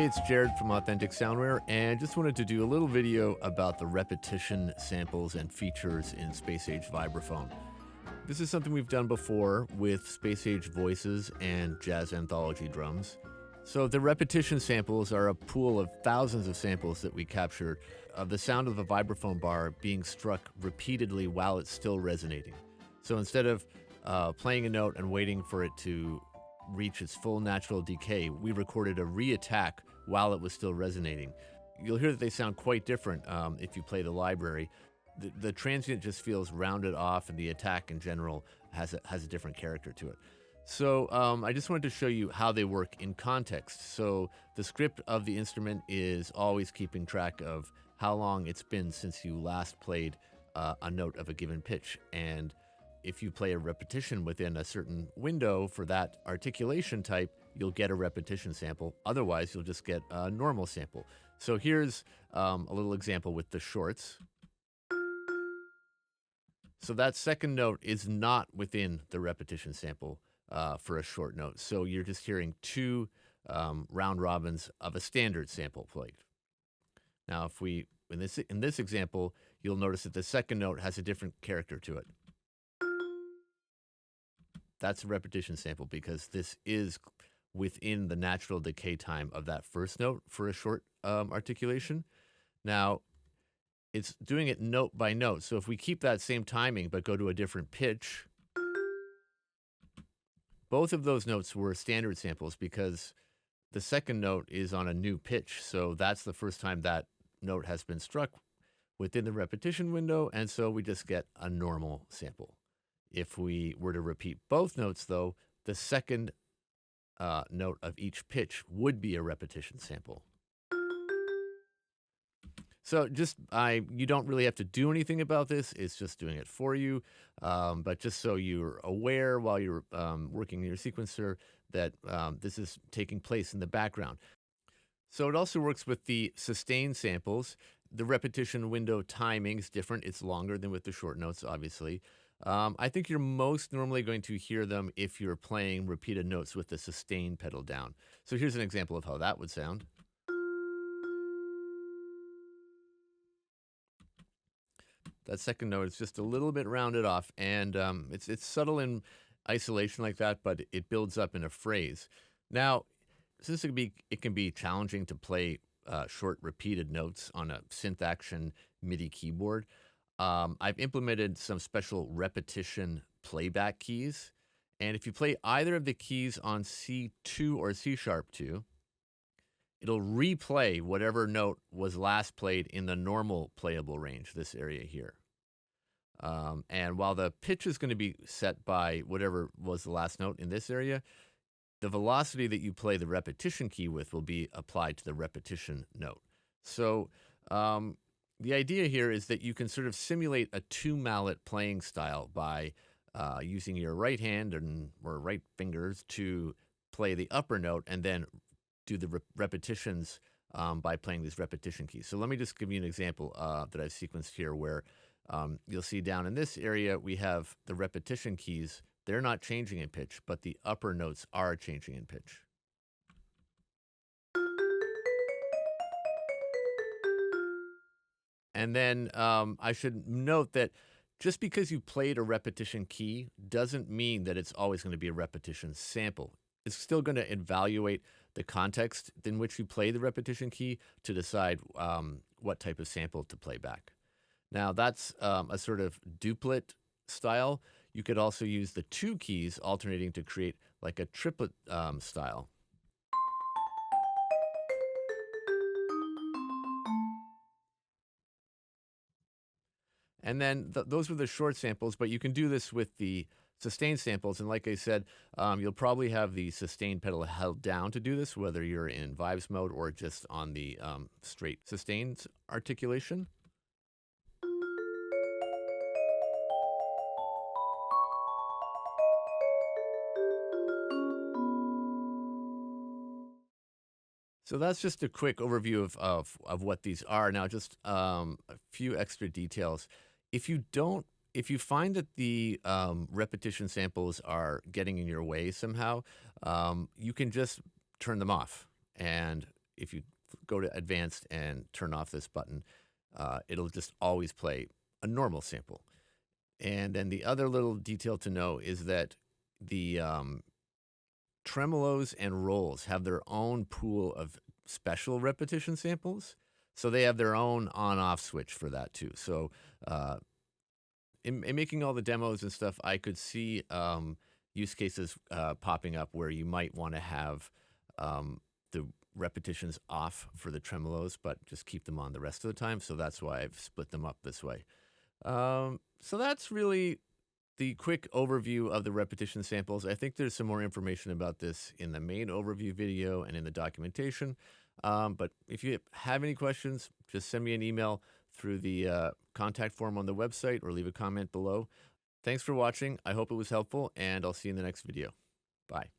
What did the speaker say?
it's Jared from Authentic Soundware, and just wanted to do a little video about the repetition samples and features in Space Age Vibraphone. This is something we've done before with Space Age voices and jazz anthology drums. So the repetition samples are a pool of thousands of samples that we captured of the sound of a vibraphone bar being struck repeatedly while it's still resonating. So instead of playing a note and waiting for it to reach its full natural decay, we recorded a re-attack while it was still resonating. You'll hear that they sound quite different if you play the library. The transient just feels rounded off, and the attack in general has a different character to it. So I just wanted to show you how they work in context. So the script of the instrument is always keeping track of how long it's been since you last played a note of a given pitch. And if you play a repetition within a certain window for that articulation type, you'll get a repetition sample. Otherwise, you'll just get a normal sample. So here's a little example with the shorts. So that second note is not within the repetition sample for a short note. So you're just hearing two round robins of a standard sample played. Now, if we in this example, you'll notice that the second note has a different character to it. That's a repetition sample because this is within the natural decay time of that first note for a short articulation. Now, it's doing it note by note. So if we keep that same timing but go to a different pitch, both of those notes were standard samples because the second note is on a new pitch. So that's the first time that note has been struck within the repetition window, and so we just get a normal sample. If we were to repeat both notes, though, the second note of each pitch would be a repetition sample. So you don't really have to do anything about this. It's just doing it for you. But just so you're aware while you're working in your sequencer that this is taking place in the background. So it also works with the sustain samples. The repetition window timing is different. It's longer than with the short notes, obviously. I think you're most normally going to hear them if you're playing repeated notes with the sustain pedal down. So here's an example of how that would sound. That second note is just a little bit rounded off, and it's subtle in isolation like that, but it builds up in a phrase. Now, since it can be challenging to play short repeated notes on a synth action MIDI keyboard, I've implemented some special repetition playback keys. And if you play either of the keys on C2 or C#2, it'll replay whatever note was last played in the normal playable range, this area here. And while the pitch is going to be set by whatever was the last note in this area, the velocity that you play the repetition key with will be applied to the repetition note. So the idea here is that you can sort of simulate a two-mallet playing style by using your right hand or right fingers to play the upper note and then do the repetitions by playing these repetition keys. So let me just give you an example that I've sequenced here where you'll see down in this area we have the repetition keys. They're not changing in pitch, but the upper notes are changing in pitch. And then I should note that just because you played a repetition key doesn't mean that it's always going to be a repetition sample. It's still going to evaluate the context in which you play the repetition key to decide what type of sample to play back. Now, that's a sort of duplet style. You could also use the two keys alternating to create like a triplet style. And then those were the short samples, but you can do this with the sustained samples. And like I said, you'll probably have the sustain pedal held down to do this, whether you're in vibes mode or just on the straight sustained articulation. So that's just a quick overview of what these are. Now, just a few extra details. If you find that the repetition samples are getting in your way somehow, you can just turn them off. And if you go to advanced and turn off this button, it'll just always play a normal sample. And then the other little detail to know is that the tremolos and rolls have their own pool of special repetition samples. So they have their own on-off switch for that too. So in making all the demos and stuff, I could see use cases popping up where you might want to have the repetitions off for the tremolos, but just keep them on the rest of the time. So that's why I've split them up this way. So that's really the quick overview of the repetition samples. I think there's some more information about this in the main overview video and in the documentation. But if you have any questions, just send me an email through the contact form on the website or leave a comment below. Thanks for watching. I hope it was helpful, and I'll see you in the next video. Bye.